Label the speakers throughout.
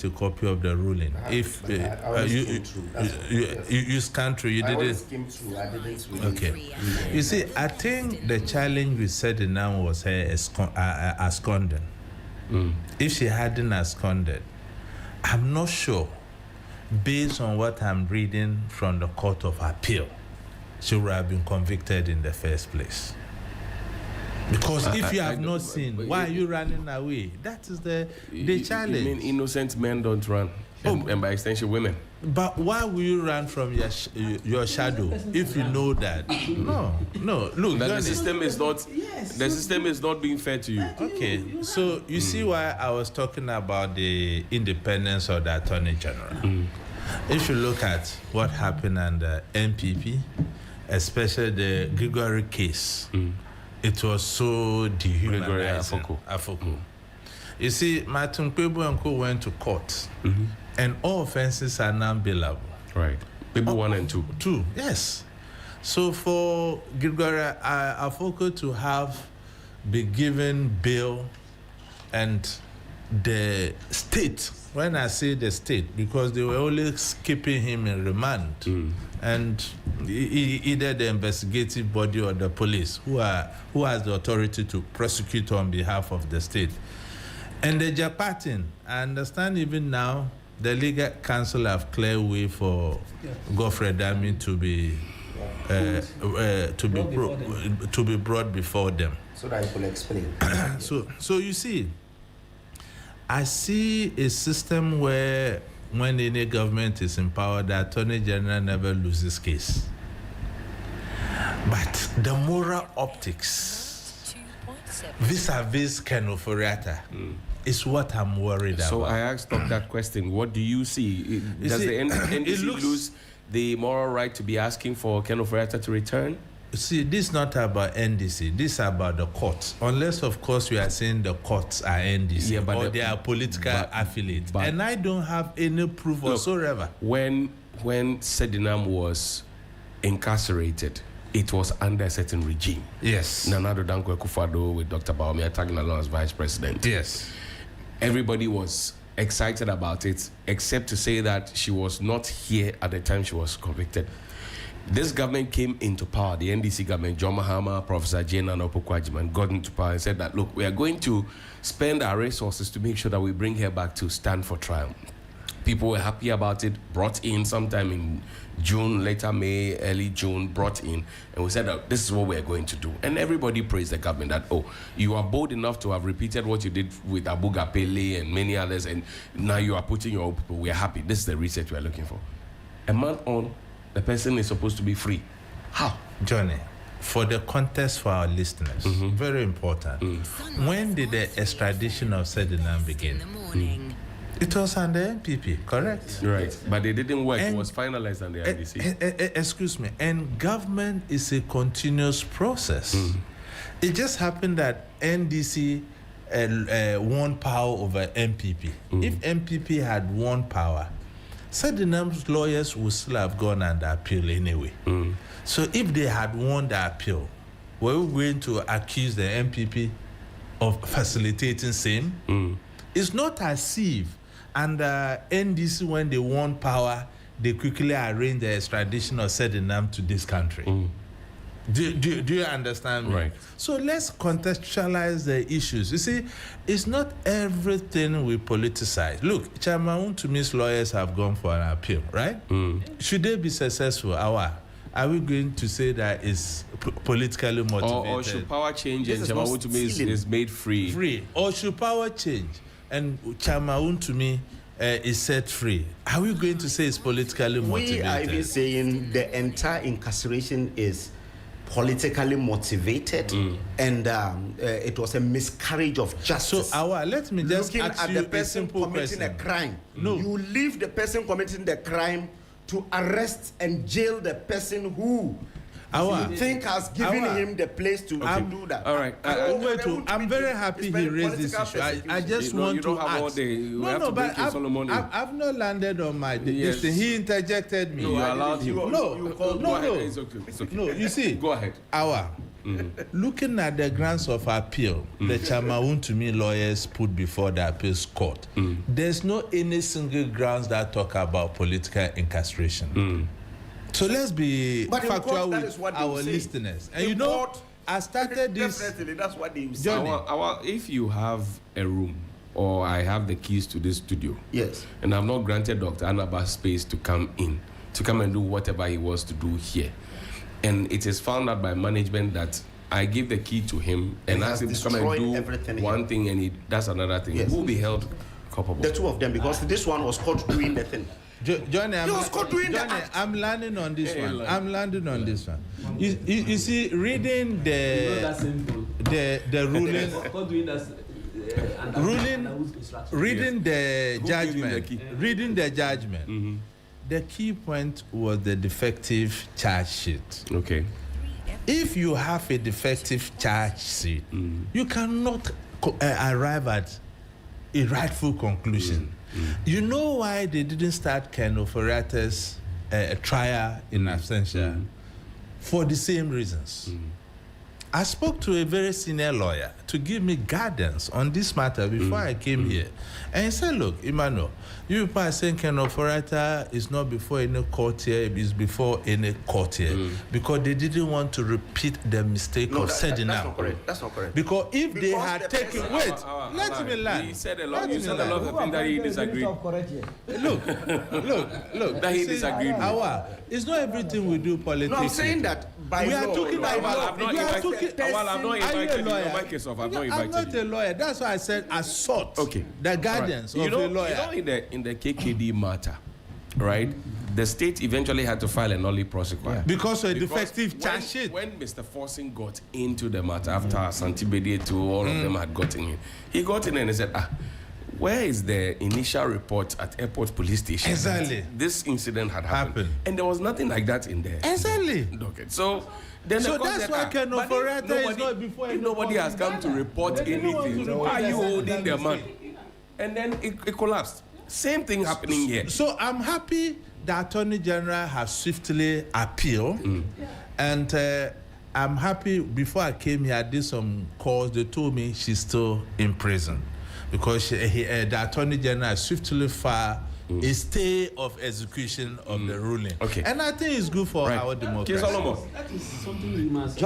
Speaker 1: get a copy of the ruling. If you scanned through, you didn't.
Speaker 2: Skimmed through. I didn't really.
Speaker 1: Okay. You see, I think the challenge we said now was her absconding. If she hadn't absconded, I'm not sure, based on what I'm reading from the Court of Appeal, she would have been convicted in the first place. Because if you have not seen, why are you running away? That is the challenge.
Speaker 3: You mean innocent men don't run, and by extension, women?
Speaker 1: But why will you run from your shadow if you know that? No. Look,
Speaker 3: the system is not. The system is not being fair to you.
Speaker 1: Okay, so you see why I was talking about the independence of the Attorney General. If you look at what happened under MPP, especially the Gregory case, it was so dehumanizing. Afoko. You see, Martin Kwebu and Co went to court, and all offenses are non-bailable.
Speaker 3: Right. People 1 and 2.
Speaker 1: 2, yes. So for Gregory Afoko to have been given bail, and the state, when I say the state, because they were only keeping him in remand, and either the investigative body or the police, who has the authority to prosecute on behalf of the state. And the Japatin, I understand even now, the legal counsel have cleared way for Godfrey Dami to be brought before them.
Speaker 2: So that I could explain.
Speaker 1: So you see, I see a system where when any government is in power, the Attorney General never loses case. But the moral optics vis-a-vis Ken Oforiatta is what I'm worried about.
Speaker 3: So I asked that question. What do you see? Does the NDC lose the moral right to be asking for Ken Oforiatta to return?
Speaker 1: See, this is not about NDC. This is about the courts. Unless, of course, we are saying the courts are NDC or they are political affiliates. And I don't have any proof whatsoever.
Speaker 3: When Sedina was incarcerated, it was under a certain regime.
Speaker 1: Yes.
Speaker 3: Nana Addo Dankwa Akufo-Addo with Dr. Bawumia tagging along as vice president.
Speaker 1: Yes.
Speaker 3: Everybody was excited about it, except to say that she was not here at the time she was convicted. This government came into power, the NDC government, John Mahama, Professor Jane and Opoku-Agyeman got into power and said that, look, we are going to spend our resources to make sure that we bring her back to stand for trial. People were happy about it, brought in sometime in June, later May, early June, brought in, and we said that this is what we're going to do. And everybody praised the government that, oh, you are bold enough to have repeated what you did with Abu Gapele and many others, and now you are putting your own people. We are happy. This is the research we are looking for. A month on, the person is supposed to be free. How?
Speaker 1: Johnny, for the context for our listeners, very important. When did the extradition of Sedina begin? It was under MPP, correct?
Speaker 3: Right, but it didn't work. It was finalized under the NDC.
Speaker 1: Excuse me. And government is a continuous process. It just happened that NDC won power over MPP. If MPP had won power, Sedina's lawyers would still have gone under appeal anyway. So if they had won the appeal, were we going to accuse the MPP of facilitating same? It's not as if under NDC, when they won power, they quickly arranged the extradition of Sedina to this country. Do you understand me?
Speaker 3: Right.
Speaker 1: So let's contextualize the issues. You see, it's not everything we politicize. Look, Chairman Tumi's lawyers have gone for an appeal, right? Should they be successful? Are we going to say that it's politically motivated?
Speaker 3: Or should power change and Chairman Tumi is made free?
Speaker 1: Free. Or should power change and Chairman Tumi is set free? Are we going to say it's politically motivated?
Speaker 2: We are even saying the entire incarceration is politically motivated, and it was a miscarriage of justice.
Speaker 1: So, let me just
Speaker 2: looking
Speaker 1: ask
Speaker 2: at
Speaker 1: you
Speaker 2: the person committing a crime.
Speaker 1: No.
Speaker 2: You leave the person committing the crime to arrest and jail the person who you think has given him the place to do that.
Speaker 3: All right.
Speaker 1: I'm very happy he raised this issue. I just want to ask. But I've not landed on my this thing. He interjected me.
Speaker 3: You allowed him.
Speaker 1: No.
Speaker 3: It's okay.
Speaker 1: No, you see.
Speaker 3: Go ahead.
Speaker 1: looking at the grounds of appeal, the Chamawuntumi lawyers put before the appeals court, there's no any single grounds that talk about political incarceration. So let's be factual with our listeners. And I started this.
Speaker 2: Definitely, that's what they say.
Speaker 3: If you have a room, or I have the keys to this studio,
Speaker 2: yes,
Speaker 3: and I've not granted Dr. Anaba space to come in, to come and do whatever he wants to do here, and it is found out by management that I give the key to him and ask him to come and do one thing and he does another thing, who will be held culpable?
Speaker 2: The two of them, because this one was caught doing the thing.
Speaker 1: Johnny, I'm landing on this one. I'm landing on this one. You see, reading the ruling, reading the judgment. The key point was the defective charge sheet.
Speaker 3: Okay.
Speaker 1: If you have a defective charge sheet, you cannot arrive at a rightful conclusion. You know why they didn't start Ken Oforiatta's trial in absentia? For the same reasons. I spoke to a very senior lawyer to give me guidance on this matter before I came here. And he said, look, Emmanuel, you people are saying Ken Oforiatta is not before any court here, it is before any court here. Because they didn't want to repeat the mistake of Sedina.
Speaker 2: That's not correct. That's not correct.
Speaker 1: Because if they had taken... Wait, let me land.
Speaker 3: He said a lot of things that he disagreed.
Speaker 1: Look.
Speaker 3: That he disagreed with.
Speaker 1: It's not everything we do politically.
Speaker 2: No, I'm saying that by
Speaker 1: we are
Speaker 2: law.
Speaker 1: talking about...
Speaker 3: I'm
Speaker 1: not a lawyer. That's why I said I sought the guidance of a lawyer.
Speaker 3: In the KKD matter, right? The state eventually had to file a nollie prosecution
Speaker 1: because of a defective charge sheet.
Speaker 3: When Mr. Forson got into the matter after Santibede to all of them had gotten in, he got in and he said, where is the initial report at airport police station?
Speaker 1: Exactly.
Speaker 3: This incident had happened. And there was nothing like that in there.
Speaker 1: Exactly.
Speaker 3: Okay. So that's
Speaker 1: why Ken Oforiatta is not before.
Speaker 3: If nobody has come to report anything, why are you holding the man? And then it collapsed. Same thing happening here.
Speaker 1: So I'm happy the Attorney General has swiftly appealed. And I'm happy before I came here, I did some calls. They told me she's still in prison. Because the Attorney General swiftly filed a stay of execution of the ruling.
Speaker 3: Okay.
Speaker 1: And I think it's good for our democracy.
Speaker 3: King Solomon.
Speaker 4: That is something we must.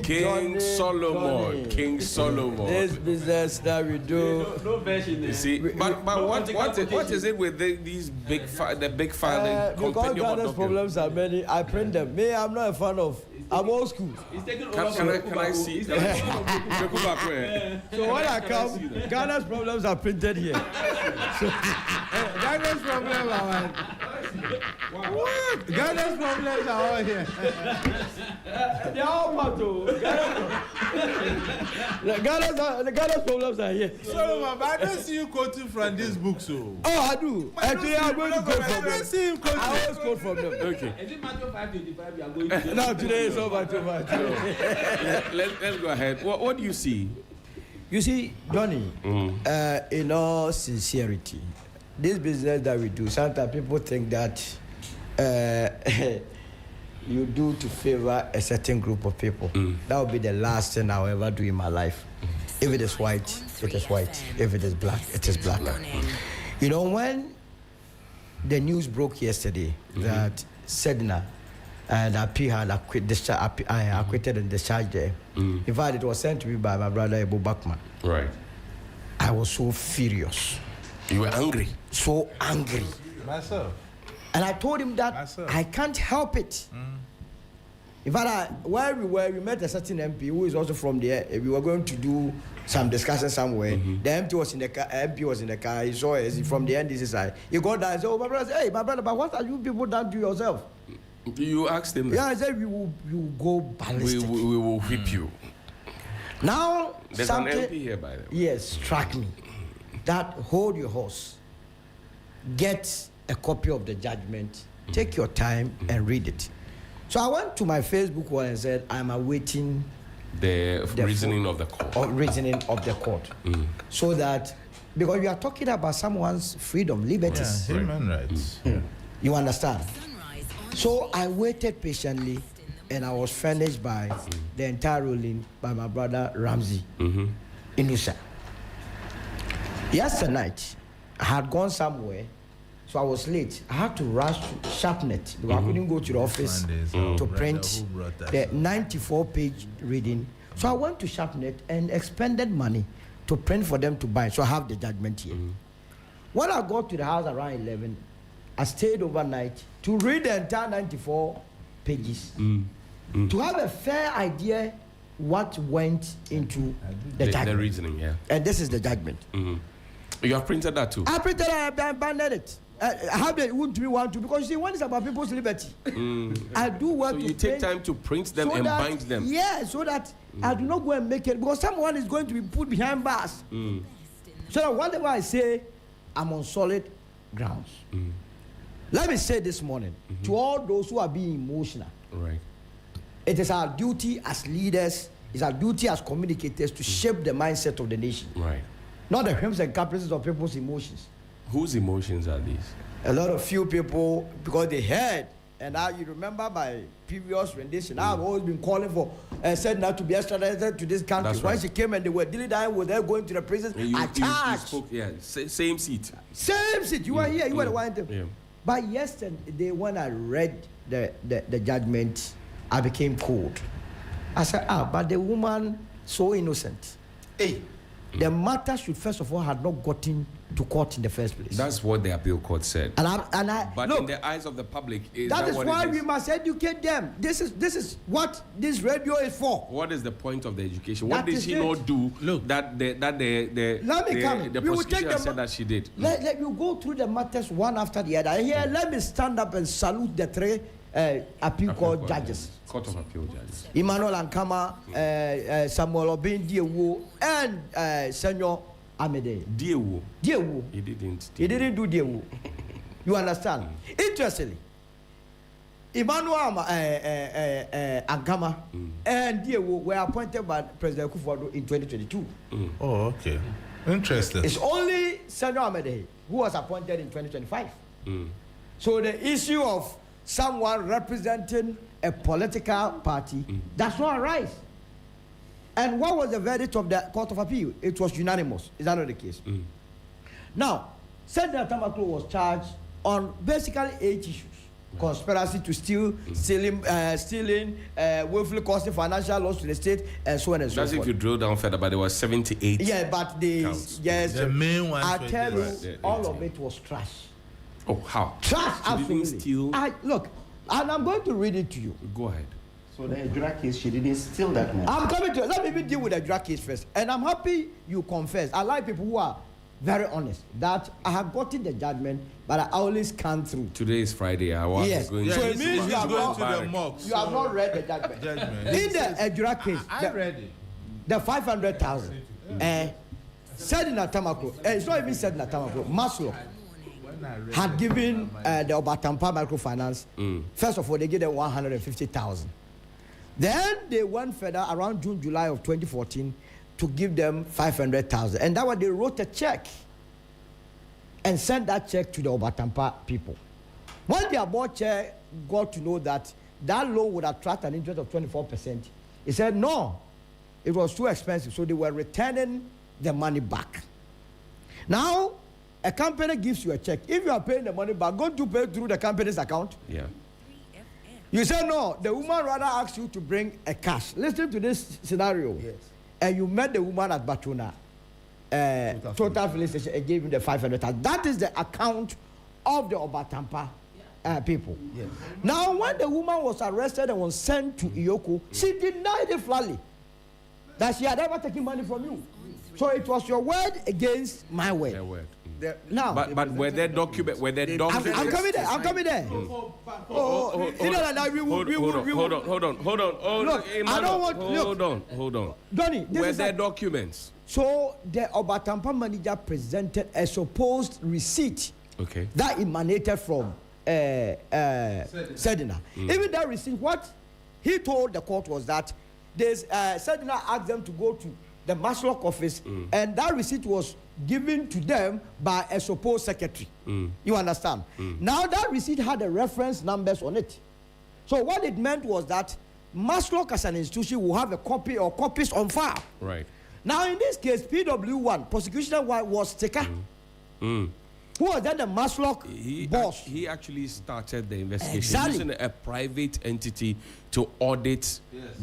Speaker 3: King Solomon.
Speaker 4: This business that we do.
Speaker 5: No version.
Speaker 3: You see, but what is it with these big filing?
Speaker 4: Because Ghana's problems are many. I print them. Me, I'm not a fan of. I'm old school.
Speaker 3: Can I see?
Speaker 4: So when I come, Ghana's problems are printed here. So,
Speaker 1: Ghana's problems are what? Ghana's problems are all here.
Speaker 4: They are all part of Ghana's problems are here.
Speaker 1: Solomon, but I don't see you quoting from this book, so.
Speaker 4: Oh, I do. Actually, I'm going to quote from them.
Speaker 1: I don't see him quoting.
Speaker 4: I always quote from them.
Speaker 3: Okay.
Speaker 5: Is it Matthew 5:25 you are going to?
Speaker 4: No, today is over too much.
Speaker 3: Let's go ahead. What do you see?
Speaker 4: You see, Johnny, in all sincerity, this business that we do, sometimes people think that you do to favor a certain group of people. That will be the last thing I'll ever do in my life. If it is white, it is white. If it is black, it is black. You know, when the news broke yesterday that Sedina and Api had acquitted and discharged there. In fact, it was sent to me by my brother Ebu Bakman.
Speaker 3: Right.
Speaker 4: I was so furious.
Speaker 3: You were angry.
Speaker 4: So angry.
Speaker 1: Myself.
Speaker 4: And I told him that I can't help it. In fact, where we were, we met a certain MP who is also from there. We were going to do some discussion somewhere. The MP was in the car. He saw us from the NDC side. He got down and said, "Oh, my brother, hey, my brother, but what are you people done to yourself?"
Speaker 3: You asked him that?
Speaker 4: Yeah, I said, you will go ballistic.
Speaker 3: We will whip you.
Speaker 4: Now,
Speaker 3: there's an MP here, by the way.
Speaker 4: Yes, struck me. That hold your horse. Get a copy of the judgment. Take your time and read it. So I went to my Facebook wall and said, I'm awaiting
Speaker 3: the reasoning of the court.
Speaker 4: Reasoning of the court. So that, because we are talking about someone's freedom, liberties.
Speaker 1: Human rights.
Speaker 4: You understand? So I waited patiently and I was furnished by the entire ruling by my brother Ramsey Inusa. Yesterday night, I had gone somewhere, so I was late. I had to rush to Sharpnet because I couldn't go to the office to print the 94-page reading. So I went to Sharpnet and expended money to print for them to buy. So I have the judgment here. When I got to the house around 11, I stayed overnight to read the entire 94 pages to have a fair idea what went into the judgment.
Speaker 3: The reasoning, yeah.
Speaker 4: And this is the judgment.
Speaker 3: You have printed that too?
Speaker 4: I printed it, I abandoned it. I have the wound to me want to because you see, one is about people's liberty. I do want
Speaker 3: so
Speaker 4: to
Speaker 3: you take time to print them
Speaker 4: so
Speaker 3: and
Speaker 4: that,
Speaker 3: bind them.
Speaker 4: Yeah, so that I do not go and make it because someone is going to be put behind bars. So that whatever I say, I'm on solid grounds. Let me say this morning to all those who are being emotional.
Speaker 3: Right.
Speaker 4: It is our duty as leaders, it's our duty as communicators to shape the mindset of the nation.
Speaker 3: Right.
Speaker 4: Not the whims and caprices of people's emotions.
Speaker 3: Whose emotions are these?
Speaker 4: A lot of few people, because they heard, and now you remember my previous rendition, I've always been calling for Sedina to be extradited to this country.
Speaker 3: That's
Speaker 4: When
Speaker 3: right.
Speaker 4: she came and they were dealing with her going to the prison, I charged.
Speaker 3: spoke, yeah, same seat.
Speaker 4: Same seat. You were here, you were the one.
Speaker 3: Yeah.
Speaker 4: But yesterday, when I read the judgment, I became cold. I said, but the woman so innocent. Hey, the matter should first of all have not gotten to court in the first place.
Speaker 3: That's what the appeal court said.
Speaker 4: And I
Speaker 3: But
Speaker 4: look,
Speaker 3: in the eyes of the public,
Speaker 4: that is
Speaker 3: what
Speaker 4: why
Speaker 3: it
Speaker 4: we must educate them. This is what this radio is for.
Speaker 3: What is the point of the education?
Speaker 4: That
Speaker 3: What did
Speaker 4: is
Speaker 3: she
Speaker 4: it.
Speaker 3: not do?
Speaker 1: Look.
Speaker 3: That the
Speaker 4: Let me come.
Speaker 3: the
Speaker 4: We will
Speaker 3: prosecution
Speaker 4: take the
Speaker 3: said that she did.
Speaker 4: Let you go through the matters one after the other. Here, let me stand up and salute the three appeal court judges.
Speaker 3: Court of Appeal judges.
Speaker 4: Emmanuel Ankama, Samuel Obin Diewu, and Senor Amede.
Speaker 3: Diewu.
Speaker 4: Diewu.
Speaker 3: He didn't.
Speaker 4: He didn't do Diewu. You understand? Interestingly, Emmanuel Ankama and Diewu were appointed by President Kufuor in 2022.
Speaker 1: Oh, okay. Interesting.
Speaker 4: It's only Senor Amede who was appointed in 2025. So the issue of someone representing a political party does not arise. And what was the verdict of the Court of Appeal? It was unanimous. Is that not the case? Now, Sedina Tamakloe was charged on basically 8 issues. Conspiracy to steal, stealing, willfully causing financial loss to the state, and so on and so forth.
Speaker 3: That's if you drill down further, but there was 78.
Speaker 4: Yeah, but
Speaker 1: The main one.
Speaker 4: I tell you,
Speaker 3: Right.
Speaker 4: all of it was trash.
Speaker 3: Oh, how?
Speaker 4: Trash,
Speaker 3: She didn't
Speaker 4: absolutely.
Speaker 3: steal?
Speaker 4: Look, and I'm going to read it to you.
Speaker 3: Go ahead.
Speaker 2: So the Hydra case, she didn't steal that money.
Speaker 4: I'm coming to it. Let me even deal with the drug case first. And I'm happy you confess. I like people who are very honest that I have gotten the judgment, but I always can't through.
Speaker 3: Today is Friday. I was
Speaker 4: Yes.
Speaker 3: going
Speaker 4: So
Speaker 3: to
Speaker 4: it means
Speaker 1: he's
Speaker 4: you have
Speaker 1: going
Speaker 4: not-
Speaker 1: to the mosque.
Speaker 4: You have not read the judgment. In the drug case,
Speaker 1: I read it.
Speaker 4: the 500,000. Sedina Tamakloe, it's not even Sedina Tamakloe, Maslow had given the Obatampa microfinance. First of all, they gave them 150,000. Then they went further around June, July of 2014 to give them 500,000. And that was they wrote a check and sent that check to the Obatampa people. When the board chair got to know that that loan would attract an interest of 24%, he said no, it was too expensive. So they were returning the money back. Now, a company gives you a check. If you are paying the money back, go to pay through the company's account.
Speaker 3: Yeah.
Speaker 4: You say no, the woman rather asks you to bring a cash. Listen to this scenario. Yes. And you met the woman at Batuna, Total Filling Station, and gave him the 500,000. That is the account of the Obatampa people. Yes. Now, when the woman was arrested and was sent to Iyoko, she denied it flatly that she had ever taken money from you. So it was your word against my word.
Speaker 3: Their word.
Speaker 4: Now,
Speaker 3: But were there documents? Were there documents?
Speaker 4: I'm coming there. I'm coming there.
Speaker 3: Hold on.
Speaker 4: Look, I don't want.
Speaker 3: Hold on.
Speaker 4: Donnie,
Speaker 3: Were there documents?
Speaker 4: So the Obatampa manager presented a supposed receipt
Speaker 3: Okay.
Speaker 4: that emanated from Sedina. Even that receipt, what he told the court was that Sedina asked them to go to the Maslow office, and that receipt was given to them by a supposed secretary. You understand? Now that receipt had the reference numbers on it. So what it meant was that Maslock as an institution will have a copy or copies on file.
Speaker 3: Right.
Speaker 4: Now, in this case, PW1, prosecution was Tika. Who was then the Maslock boss?
Speaker 3: He actually started the investigation
Speaker 4: Exactly.
Speaker 3: using a private entity to audit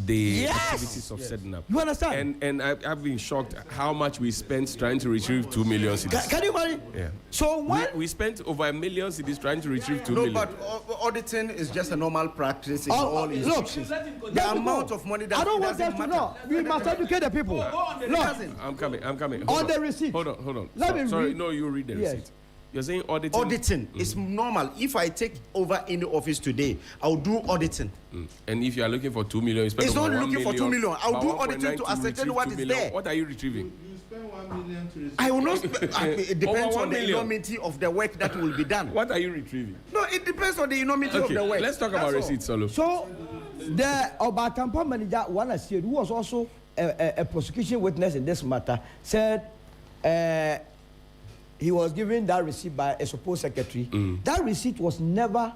Speaker 3: the activities of Sedina.
Speaker 4: You understand?
Speaker 3: And I've been shocked how much we spent trying to retrieve 2 million cedis.
Speaker 4: Can you imagine?
Speaker 3: Yeah.
Speaker 4: So when
Speaker 3: We spent over 1 million cedis trying to retrieve 2 million.
Speaker 2: No, but auditing is just a normal practice in all
Speaker 4: look,
Speaker 2: institutions. The amount of money that
Speaker 4: I don't want
Speaker 2: doesn't
Speaker 4: them to know.
Speaker 2: matter.
Speaker 4: We must educate the people. Look,
Speaker 3: I'm coming.
Speaker 4: On
Speaker 3: Hold
Speaker 4: the receipt.
Speaker 3: Hold on.
Speaker 4: Let me
Speaker 3: Sorry,
Speaker 4: read.
Speaker 3: no, you read the
Speaker 4: Yes.
Speaker 3: receipt. You're saying auditing?
Speaker 2: Auditing is normal. If I take over any office today, I'll do auditing.
Speaker 3: And if you are looking for 2 million, you spend
Speaker 2: It's
Speaker 3: over
Speaker 2: not
Speaker 3: 1
Speaker 2: looking for 2 million. I'll
Speaker 3: about
Speaker 2: do
Speaker 3: 1.9
Speaker 2: auditing to ascertain
Speaker 3: retrieve
Speaker 2: what
Speaker 3: 2
Speaker 2: is
Speaker 3: million.
Speaker 2: there.
Speaker 3: What are you retrieving?
Speaker 1: You spend 1 million to receive.
Speaker 2: I will not. It depends
Speaker 3: Over 1
Speaker 2: on the
Speaker 3: million.
Speaker 2: enormity of the work that will be done.
Speaker 3: What are you retrieving?
Speaker 2: No, it depends on the enormity of
Speaker 3: Okay,
Speaker 2: the work.
Speaker 3: let's talk about
Speaker 2: That's all.
Speaker 3: receipts, Solo.
Speaker 4: so the Obatampa manager, one I said, who was also a prosecution witness in this matter, said he was given that receipt by a supposed secretary. That receipt was never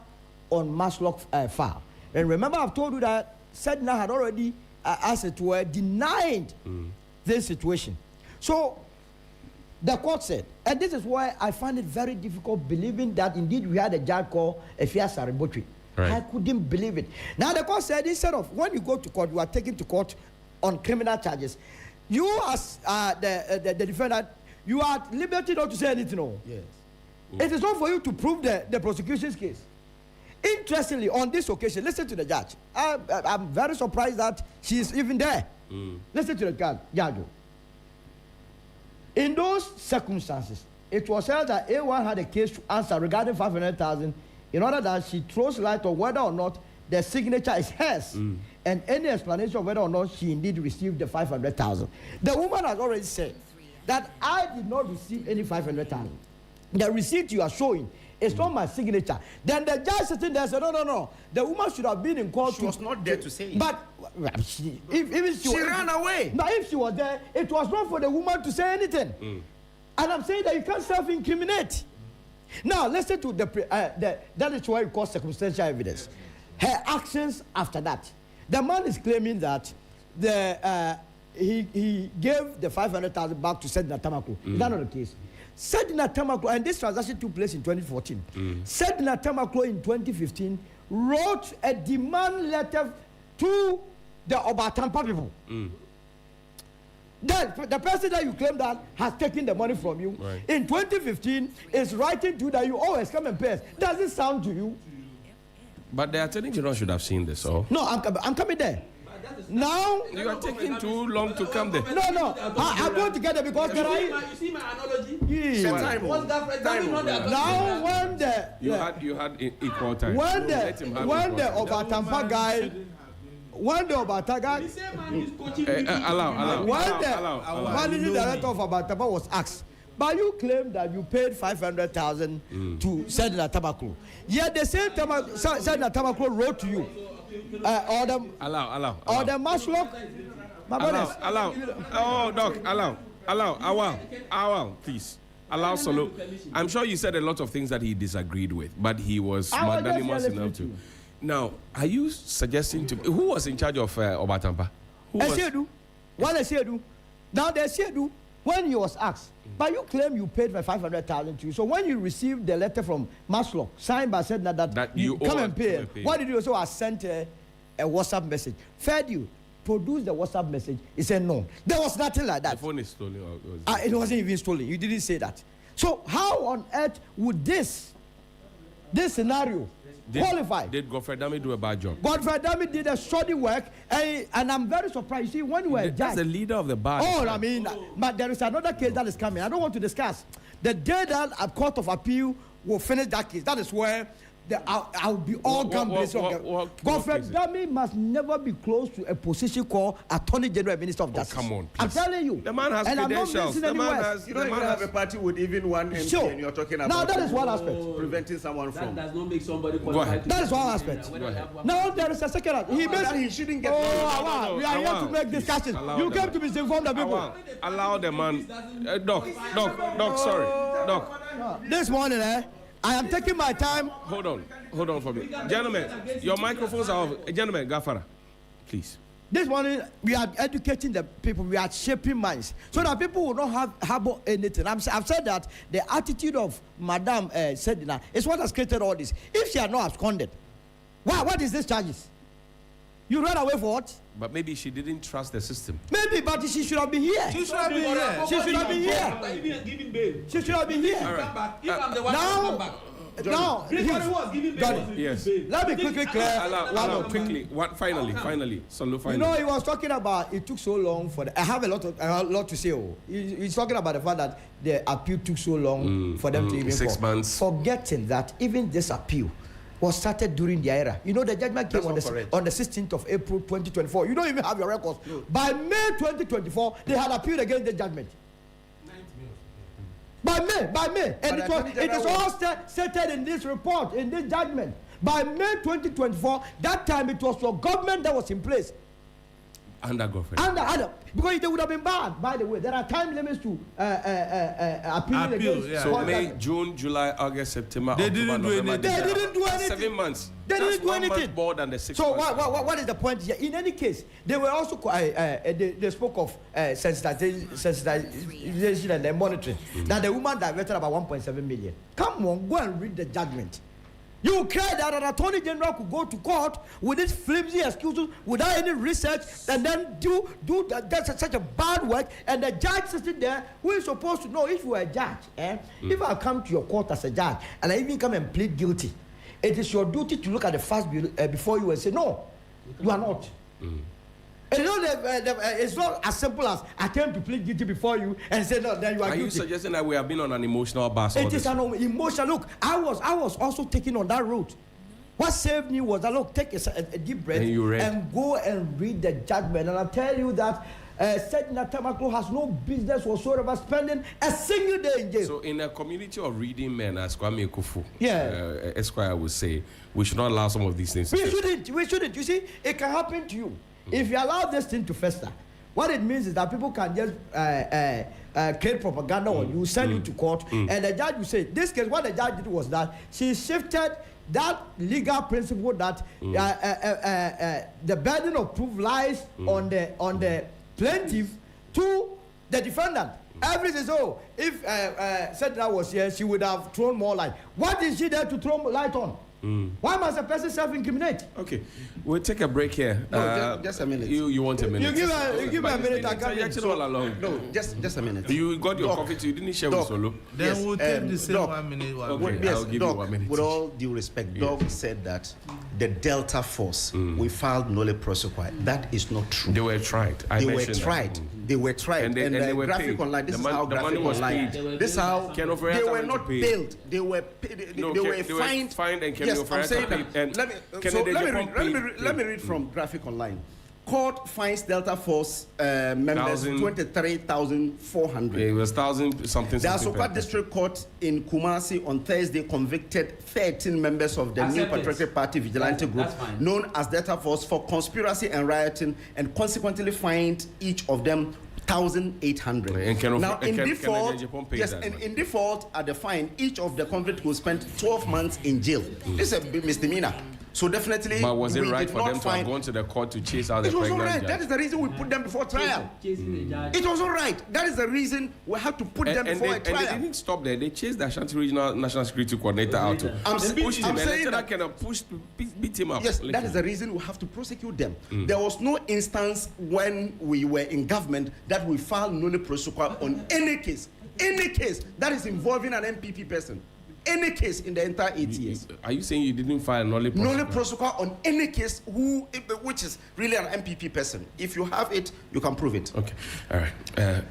Speaker 4: on Maslock file. And remember, I've told you that Sedina had already, as it were, denied this situation. So the court said, and this is why I find it very difficult believing that indeed we had a judge called Efia Saribotri.
Speaker 3: Right.
Speaker 4: I couldn't believe it. Now the court said, instead of when you go to court, you are taken to court on criminal charges. You as the defendant, you are at liberty not to say anything. No.
Speaker 2: Yes.
Speaker 4: It is not for you to prove the prosecution's case. Interestingly, on this occasion, listen to the judge. I'm very surprised that she is even there. Listen to the judge. In those circumstances, it was held that A1 had a case to answer regarding 500,000 in order that she throws light on whether or not the signature is hers and any explanation of whether or not she indeed received the 500,000. The woman has already said that I did not receive any 500,000. The receipt you are showing is not my signature. Then the judge sitting there said, no. The woman should have been in court.
Speaker 2: She was not there to say it.
Speaker 4: But if she
Speaker 2: ran away.
Speaker 4: Now, if she was there, it was not for the woman to say anything. And I'm saying that you can't self-incriminate. Now, listen to that is why we call circumstantial evidence. Her actions after that. The man is claiming that he gave the 500,000 back to Sedina Tamakloe. Is that not the case? Sedina Tamakloe, and this transaction took place in 2014. Sedina Tamakloe in 2015 wrote a demand letter to the Obatampa people. The person that you claim that has taken the money from you in 2015 is writing to you that you always come and pay us. Does it sound to you?
Speaker 3: But the Attorney General should have seen this, oh.
Speaker 4: No, I'm coming there. Now
Speaker 3: You are taking too long to come there.
Speaker 4: No, I'm going to get there because
Speaker 5: You see my analogy?
Speaker 2: Time.
Speaker 4: now when the
Speaker 3: You had equal time.
Speaker 4: when
Speaker 3: Let him have
Speaker 4: the
Speaker 3: equal time.
Speaker 4: Obatampa guy, when the Obatampa,
Speaker 5: The same man is coaching
Speaker 3: Allow.
Speaker 4: when the managing director of Obatampa was asked, but you claim that you paid 500,000 to Sedina Tamakloe. Yet the same Sedina Tamakloe wrote to you, or the Maslock. My brothers,
Speaker 3: Allow. Oh, Doc, allow. Awal, please. Allow Solo. I'm sure you said a lot of things that he disagreed with, but he was magnanimous enough to. Now, are you suggesting to who was in charge of Obatampa? Who was?
Speaker 4: Esiedu. Now the Esiedu, when he was asked, but you claim you paid for 500,000 to you. So when you received the letter from Maslock, signed by Sedina that you come and pay, what did you do? So I sent a WhatsApp message. Fed you. Produce the WhatsApp message. He said no. There was nothing like that.
Speaker 3: The phone is stolen.
Speaker 4: It wasn't even stolen. You didn't say that. So how on earth would this scenario qualify?
Speaker 3: Did Godfrey Dami do a bad job?
Speaker 4: Godfrey Dami did a shoddy work, and I'm very surprised. You see, when you were a
Speaker 3: That's
Speaker 4: judge,
Speaker 3: the leader of the bar.
Speaker 4: oh, I mean, but there is another case that is coming. I don't want to discuss. The day that a court of appeal will finish that case, that is where I'll be all gambling. Godfrey Dami must never be close to a position called Attorney General and Minister of Justice.
Speaker 3: Come on,
Speaker 4: I'm
Speaker 3: please.
Speaker 4: telling you.
Speaker 3: The man has
Speaker 4: and
Speaker 3: credentials.
Speaker 4: I'm not missing any words.
Speaker 2: You don't even have a party with even one MP,
Speaker 4: Sure.
Speaker 2: and you're talking about
Speaker 4: Now that is one aspect.
Speaker 2: preventing someone
Speaker 5: That
Speaker 2: from.
Speaker 5: does not make somebody
Speaker 3: ahead.
Speaker 5: qualified.
Speaker 4: That is one aspect.
Speaker 5: Go ahead.
Speaker 4: Now there is a second aspect.
Speaker 2: He shouldn't get.
Speaker 4: We are here to make discussions.
Speaker 3: Allow
Speaker 4: You
Speaker 3: them.
Speaker 4: came to misinform the people.
Speaker 3: Allow the man. Doc, sorry. Doc,
Speaker 4: This morning, I am taking my time.
Speaker 3: hold on for me. Gentlemen, your microphones are off. Gentlemen, Gafara, Please.
Speaker 4: This morning, we are educating the people. We are shaping minds so that people will not harbor anything. I've said that the attitude of Madam Sedina is what has created all this. If she had not absconded, what is this charges? You ran away for what?
Speaker 3: But maybe she didn't trust the system.
Speaker 4: Maybe, but she should have been here.
Speaker 1: She should have been here.
Speaker 4: She should have been here.
Speaker 5: Giving bail.
Speaker 4: She should have been here.
Speaker 5: Come back. If I'm the one to come back.
Speaker 4: Now,
Speaker 5: Gregory was giving bail.
Speaker 3: Yes.
Speaker 4: let me quickly clear.
Speaker 3: Allow quickly. Finally. Solo, finally.
Speaker 4: You know, he was talking about it took so long for I have a lot to say. He's talking about the fact that the appeal took so long for them to even
Speaker 3: 6 months.
Speaker 4: Forgetting that even this appeal was started during the era. You know, the judgment came on the 16th of April 2024. You don't even have your records. No. By May 2024, they had appealed against the judgment. By May. And it is all stated in this report, in this judgment. By May 2024, that time it was your government that was in place.
Speaker 3: Under government.
Speaker 4: Because they would have been banned, by the way. There are time limits to appeal against.
Speaker 1: Yeah.
Speaker 3: So May, June, July, August, September,
Speaker 1: They
Speaker 3: October,
Speaker 1: didn't do
Speaker 3: November,
Speaker 1: anything.
Speaker 3: December.
Speaker 4: They didn't do anything.
Speaker 3: 7 months.
Speaker 4: They
Speaker 3: That's
Speaker 4: didn't do
Speaker 3: 1 month
Speaker 4: anything.
Speaker 3: more than the 6
Speaker 4: So
Speaker 3: months.
Speaker 4: what is the point here? In any case, they were also they spoke of sensitization and monitoring. That the woman diverted about 1.7 million. Come on, go and read the judgment. You cry that an attorney general could go to court with these flimsy excuses without any research and then do such a bad work, and the judge sitting there who is supposed to know. If you are a judge, if I come to your court as a judge and I even come and plead guilty, it is your duty to look at the facts before you and say, no, you are not. And you know, it's not as simple as I came to plead guilty before you and say, no, then you are guilty.
Speaker 3: Are you suggesting that we have been on an emotional bus?
Speaker 4: It is an emotion. Look, I was also taken on that route. What saved me was that, look, take a deep breath and go and read the judgment. And I'll tell you that Sedina Tamakloe has no business whatsoever spending a single day in jail.
Speaker 3: So in a community of reading men, as Kwame Kufu, Esquire would say, we should not allow some of these things.
Speaker 4: We shouldn't. You see, it can happen to you. If you allow this thing to fester, what it means is that people can just create propaganda on you, send you to court, and the judge will say, this case, what the judge did was that she shifted that legal principle that the burden of proof lies on the plaintiff to the defendant. Everything is, if Sedina was here, she would have thrown more light. What is she there to throw light on? Why must a person self-incriminate?
Speaker 3: Okay, we'll take a break here.
Speaker 2: No, just a minute.
Speaker 3: You want a minute?
Speaker 4: You give me a minute. I come in.
Speaker 3: all along.
Speaker 2: No, just a minute.
Speaker 3: You got your coffee too. You didn't share with Solo.
Speaker 1: Then we'll take the same
Speaker 2: Doc,
Speaker 1: 1 minute.
Speaker 3: Okay, I'll give you 1 minute.
Speaker 2: With all due respect, Doc said that the Delta Force, we filed nolle prosequi. That is not true.
Speaker 3: They were tried.
Speaker 2: They were tried. They were tried.
Speaker 3: And they were
Speaker 2: graphic
Speaker 3: paid.
Speaker 2: online. This
Speaker 3: The
Speaker 2: is how
Speaker 3: the money
Speaker 2: graphic
Speaker 3: was
Speaker 2: online.
Speaker 3: paid.
Speaker 2: This is how
Speaker 3: Ken
Speaker 2: they
Speaker 3: Oforiatta
Speaker 2: were
Speaker 3: went to
Speaker 2: not
Speaker 3: pay.
Speaker 2: bailed. They were paid.
Speaker 3: No,
Speaker 2: they were
Speaker 3: they were
Speaker 2: fined.
Speaker 3: fined and Ken
Speaker 2: Yes, I'm
Speaker 3: Oforiatta
Speaker 2: saying
Speaker 3: paid.
Speaker 2: that.
Speaker 3: And
Speaker 2: Let me read from graphic online. Court fines Delta Force members 23,400.
Speaker 3: It was 1,000 something.
Speaker 2: The Asokwa District Court in Kumasi on Thursday convicted 13 members of the New Patriotic Party vigilante group known as Delta Force for conspiracy and rioting, and consequently fined each of them 1,800. Now, in default at the fine, each of the convicts will spend 12 months in jail. This is a misdemeanor. So definitely,
Speaker 3: but was it right for them to have gone to the court to chase out the pregnant
Speaker 2: judge? It was all right.
Speaker 3: Judge?
Speaker 2: That is the reason we put them before trial. It was all right. That is the reason we had to put them before a trial.
Speaker 3: And they didn't stop there. They chased the Ashanti Regional National Security Coordinator out.
Speaker 2: I'm saying that
Speaker 3: kind of beat him up.
Speaker 2: Yes, that is the reason we have to prosecute them. There was no instance when we were in government that we filed nolle prosequi on any case that is involving an MPP person. Any case in the entire 8 years.
Speaker 3: Are you saying you didn't file nolle
Speaker 2: prosequi on any case which is really an MPP person? If you have it, you can prove it.
Speaker 3: Okay. All right.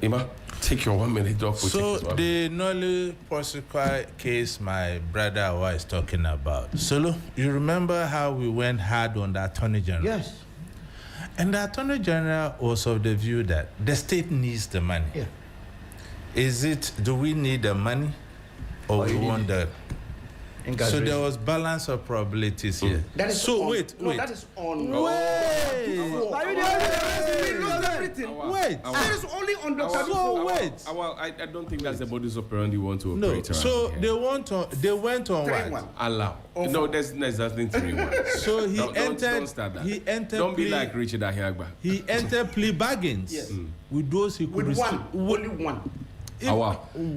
Speaker 3: Ima, take your 1 minute, Doc.
Speaker 1: So the nolle prosequi case my brother Awa is talking about. Solo, you remember how we went hard on the Attorney General?
Speaker 4: Yes.
Speaker 1: And the Attorney General was of the view that the state needs the money.
Speaker 4: Yeah.
Speaker 1: Do we need the money? Or we want the... So there was balance of probabilities here.
Speaker 2: That is
Speaker 1: so
Speaker 2: on,
Speaker 1: wait.
Speaker 2: that is on.
Speaker 1: Wait.
Speaker 2: We lost everything.
Speaker 1: Wait.
Speaker 2: That is only on Dr.
Speaker 1: So wait.
Speaker 3: I don't think that's the modus operandi you want to
Speaker 1: No.
Speaker 3: operate around
Speaker 1: So
Speaker 3: here.
Speaker 1: they went on what?
Speaker 2: 3-1.
Speaker 3: Allow. No, there's nothing 3-1.
Speaker 1: So he
Speaker 3: Don't start that.
Speaker 1: He entered.
Speaker 3: Don't be like Richard Ahiagba.
Speaker 1: He entered plea bargains.
Speaker 2: Yes.
Speaker 1: With those he could
Speaker 2: With
Speaker 1: receive.
Speaker 2: only one.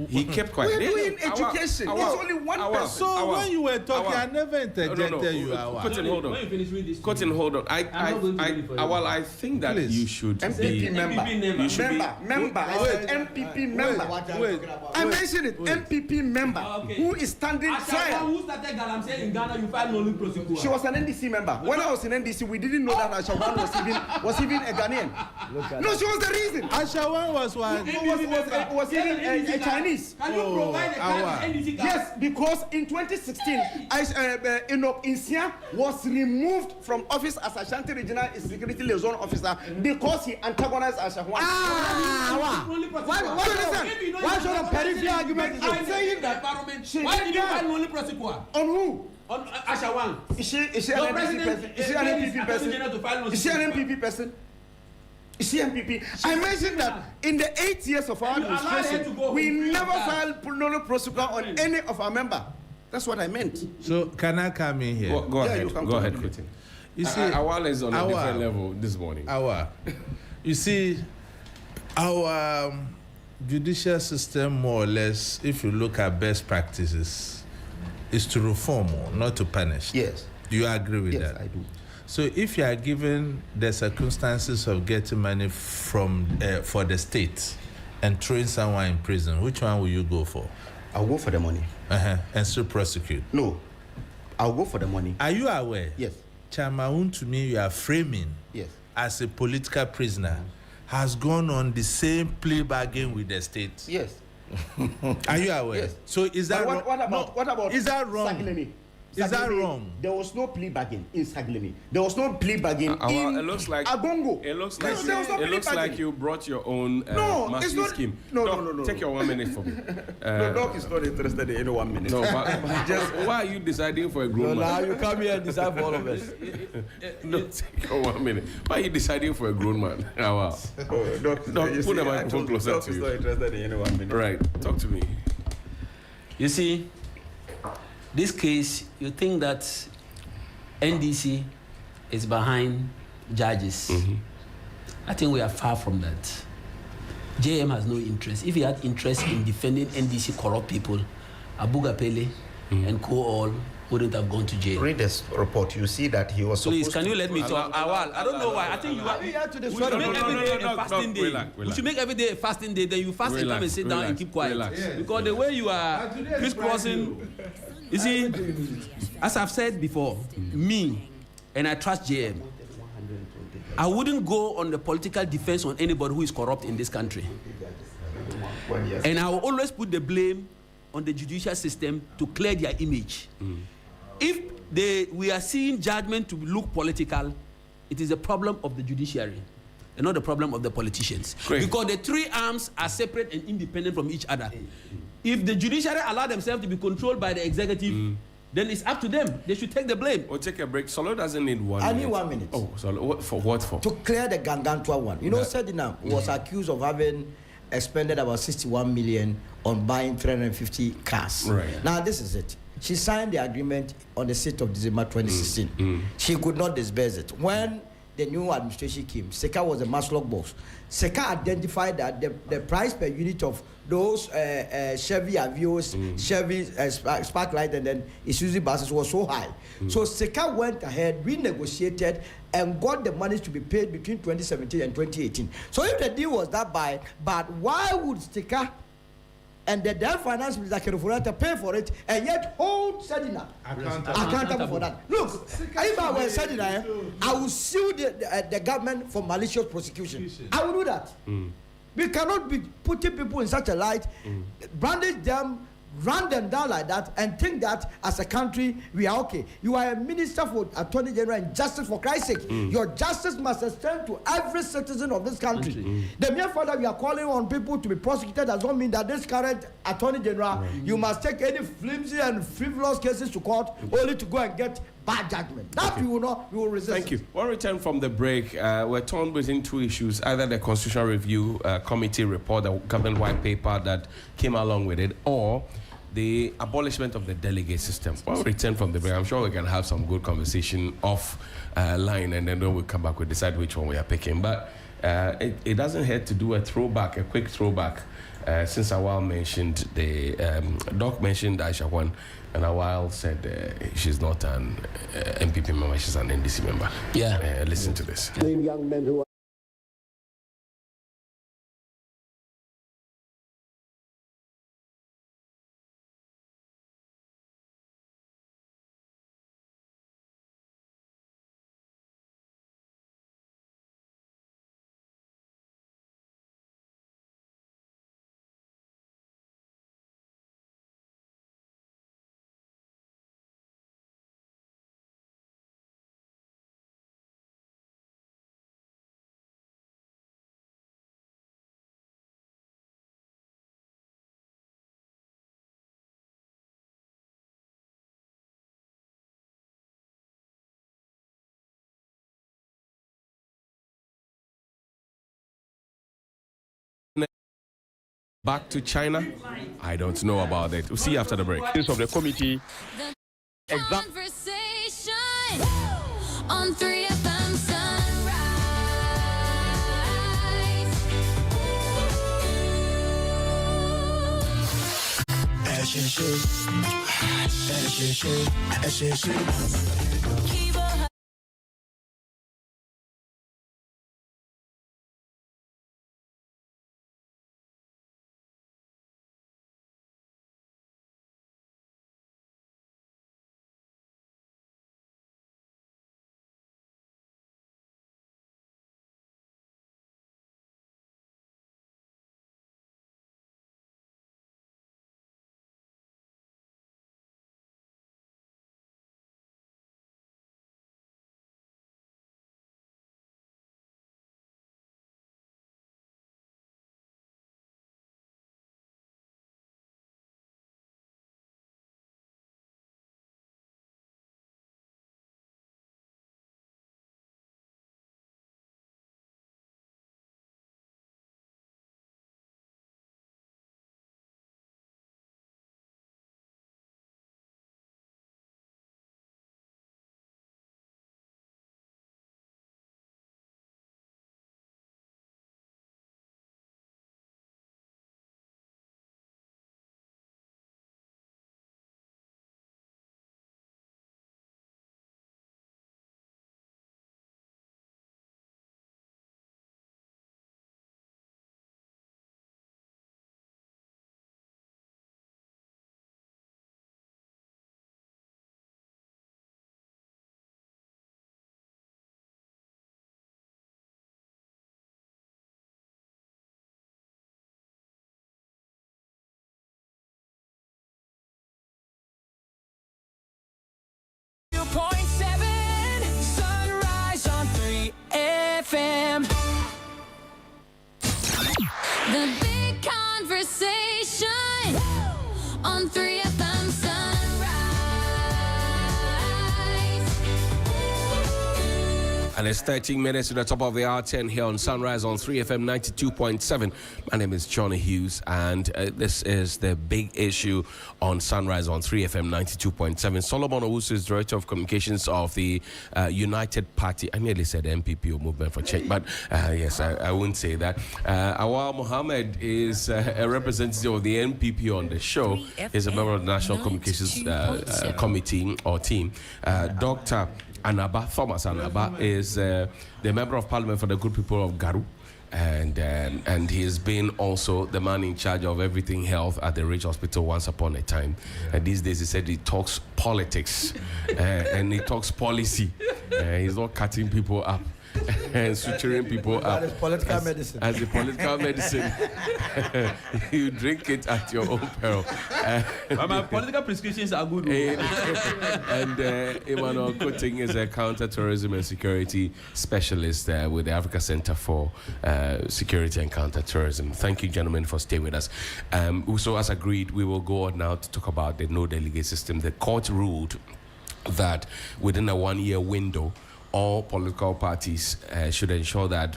Speaker 3: He kept quiet.
Speaker 2: We're doing education. There's only one person.
Speaker 1: So when you were talking, I never interjected you.
Speaker 3: Cotton, hold on.
Speaker 5: When you finish reading this,
Speaker 3: Cotton, hold on.
Speaker 5: I'm not going to read it for you.
Speaker 3: I think that
Speaker 1: Please.
Speaker 3: you should
Speaker 2: MPP
Speaker 3: be.
Speaker 2: member.
Speaker 5: You should
Speaker 2: Member. I said MPP member. I mentioned it. MPP member who is standing trial.
Speaker 5: Who started Galamsey in Ghana? You filed no prosecution.
Speaker 2: She was an NDC member. When I was in NDC, we didn't know that Ashawan was even a Ghanaian. No, she was the reason.
Speaker 1: Ashawan was one.
Speaker 2: Was even a Chinese.
Speaker 5: Can you provide a card? NDC card?
Speaker 2: Yes, because in 2016, Enoch Insia was removed from office as Ashanti Regional Security Liaison Officer because he antagonized Ashawan.
Speaker 4: Why should a peripheral argument is
Speaker 2: I'm saying that.
Speaker 5: Why did you file only prosecutor?
Speaker 2: On who?
Speaker 5: On Ashawan.
Speaker 2: Is she an NPP person? Is she an NPP person? Is she an NPP person? Is she MPP? I mentioned that in the 8 years of our administration, we never filed no prosecutor on any of our members. That's what I meant.
Speaker 1: So can I come in here?
Speaker 3: Go ahead.
Speaker 2: you can
Speaker 3: Go
Speaker 2: come
Speaker 3: ahead,
Speaker 2: in.
Speaker 3: Cotton.
Speaker 1: You see,
Speaker 3: Awal is on a different level this morning.
Speaker 1: You see, our judicial system, more or less, if you look at best practices, is to reform more, not to punish.
Speaker 2: Yes.
Speaker 1: Do you agree with that?
Speaker 2: Yes, I do.
Speaker 1: So if you are given the circumstances of getting money from for the state and throwing someone in prison, which one will you go for?
Speaker 2: I'll go for the money.
Speaker 1: And still prosecute?
Speaker 2: No. I'll go for the money.
Speaker 1: Are you aware?
Speaker 2: Yes.
Speaker 1: Chamaun, to me, you are framing
Speaker 2: Yes.
Speaker 1: as a political prisoner, has gone on the same plea bargain with the state.
Speaker 2: Yes.
Speaker 1: Are you aware?
Speaker 2: Yes.
Speaker 1: So is that
Speaker 2: But what about
Speaker 1: is that wrong?
Speaker 2: Saglemi?
Speaker 1: Is that wrong?
Speaker 2: There was no plea bargain in Saglemi. There was no plea bargain in
Speaker 3: it looks like
Speaker 2: Agongo.
Speaker 3: It looks
Speaker 2: There
Speaker 3: like
Speaker 2: was no plea bargain.
Speaker 3: like you brought your own
Speaker 2: No, it's
Speaker 3: massive
Speaker 2: not-
Speaker 3: scheme.
Speaker 2: no,
Speaker 3: Doc,
Speaker 2: no.
Speaker 3: Take your 1 minute for me.
Speaker 2: The doc is not interested in any 1 minute.
Speaker 3: No, but just why are you deciding for a grown
Speaker 4: No, now
Speaker 3: man?
Speaker 4: you come here and decide for all of us.
Speaker 3: No, take your 1 minute. Why are you deciding for a grown man? Oh, wow.
Speaker 2: Doc,
Speaker 3: Put the microphone closer
Speaker 2: Doc
Speaker 3: to
Speaker 2: is
Speaker 3: you.
Speaker 2: not interested in any 1 minute.
Speaker 3: Right. Talk to me.
Speaker 5: You see, this case, you think that NDC is behind judges. I think we are far from that. JM has no interest. If he had interest in defending NDC corrupt people, Abuga Pele and co-all wouldn't have gone to jail.
Speaker 2: Read this report. You see that he was
Speaker 5: Please,
Speaker 2: supposed
Speaker 5: can
Speaker 2: to...
Speaker 5: you let me talk? Awal, I don't know why. I think you are. We should make every day a fasting day. We should make every day a fasting day. Then you fast and come and sit down and keep quiet. Because the way you are crisscrossing, you see, as I've said before, me and I trust JM. I wouldn't go on the political defense on anybody who is corrupt in this country. And I will always put the blame on the judicial system to clear their image. If we are seeing judgment to look political, it is a problem of the judiciary and not the problem of the politicians.
Speaker 3: Great.
Speaker 5: Because the three arms are separate and independent from each other. If the judiciary allow themselves to be controlled by the executive, then it's up to them. They should take the blame.
Speaker 3: We'll take a break. Solo doesn't need 1 minute.
Speaker 4: I need 1 minute.
Speaker 3: Oh, Solo. What for?
Speaker 4: To clear the Gangantua one. You know, Sedina was accused of having expended about 61 million on buying 350 cars.
Speaker 3: Right.
Speaker 4: Now, this is it. She signed the agreement on the 6th of December 2016. She could not disburse it. When the new administration came, Seka was the Maslog boss. Seka identified that the price per unit of those Chevy Avios, Chevy Sparklight, and then Isuzu buses was so high. So Seka went ahead, renegotiated, and got the money to be paid between 2017 and 2018. So if the deal was that bad, but why would Seka and the then finance minister Kerufurata pay for it and yet hold Sedina accountable for that? Look, if I were Sedina, I would sue the government for malicious prosecution. I will do that. We cannot be putting people in such a light, brandish them run them down like that and think that as a country we are okay. You are a minister for Attorney General and Justice, for Christ's sake. Your justice must extend to every citizen of this country. The mere fact that we are calling on people to be prosecuted does not mean that this current Attorney General, you must take any flimsy and frivolous cases to court only to go and get bad judgment. That we will resist.
Speaker 3: Thank you. When we return from the break, we're torn between two issues: either the Constitutional Review Committee report, the government white paper that came along with it, or the abolishment of the delegate system. When we return from the break, I'm sure we can have some good conversation off line, and then when we come back, we'll decide which one we are picking. But it doesn't hurt to do a quick throwback, since Awal mentioned Doc mentioned Aisha Wan, and Awal said she's not an MPP member, she's an NDC member.
Speaker 5: Yeah.
Speaker 3: Listen to this.
Speaker 6: Young men who
Speaker 3: Back to China? I don't know about it. We'll see you after the break.
Speaker 7: Of the committee.
Speaker 8: Conversation on 3FM Sunrise. The big conversation on 3FM Sunrise.
Speaker 3: And it's 13 minutes to the top of the hour, 10 here on Sunrise on 3FM 92.7. My name is Johnny Hughes, and this is the big issue on Sunrise on 3FM 92.7. Solomon Owusu is Director of Communications of the United Party. I nearly said MPP or Movement for Change, but yes, I wouldn't say that. Awal Mohammed is a representative of the MPP on the show. He's a member of the National Communications Committee or team. Dr. Thomas Anaba is the Member of Parliament for the good people of Garu. And he's been also the man in charge of everything health at the Ridge Hospital once upon a time. And these days he said he talks politics and he talks policy. He's not cutting people up and suturing people up.
Speaker 4: That is political medicine.
Speaker 3: As a political medicine, you drink it at your own peril.
Speaker 5: But my political prescriptions are good.
Speaker 3: And Emmanuel Kuting is a counter-terrorism and security specialist with the Africa Center for Security and Counter-Terrorism. Thank you, gentlemen, for staying with us. So, as agreed, we will go on now to talk about the no-delegate system. The court ruled that within a 1-year window, all political parties should ensure that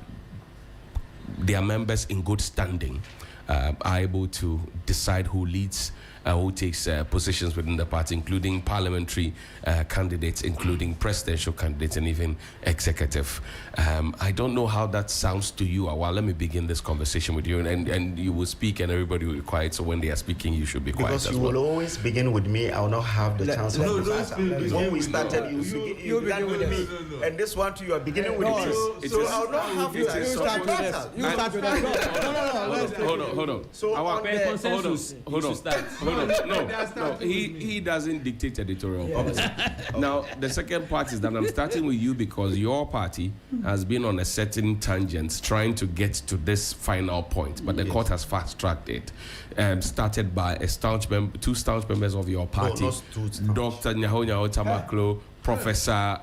Speaker 3: their members in good standing are able to decide who leads, who takes positions within the party, including parliamentary candidates, including presidential candidates, and even executive. I don't know how that sounds to you. Well, let me begin this conversation with you, and you will speak, and everybody will be quiet. So when they are speaking, you should be quiet
Speaker 2: because
Speaker 3: as
Speaker 2: you
Speaker 3: well.
Speaker 2: will always begin with me. I will not have the chance. When we started, you began with me, and this one too, you are beginning with me. So I will not have the chance.
Speaker 4: You start with us.
Speaker 3: Hold on.
Speaker 2: So
Speaker 5: Our consensus.
Speaker 3: Hold on. No. He doesn't dictate editorial policy. Now, the second part is that I'm starting with you because your party has been on a certain tangent trying to get to this final point, but the court has fast-tracked it. Started by two staunch members of your party, Dr. Nyaho Tamakloe, Professor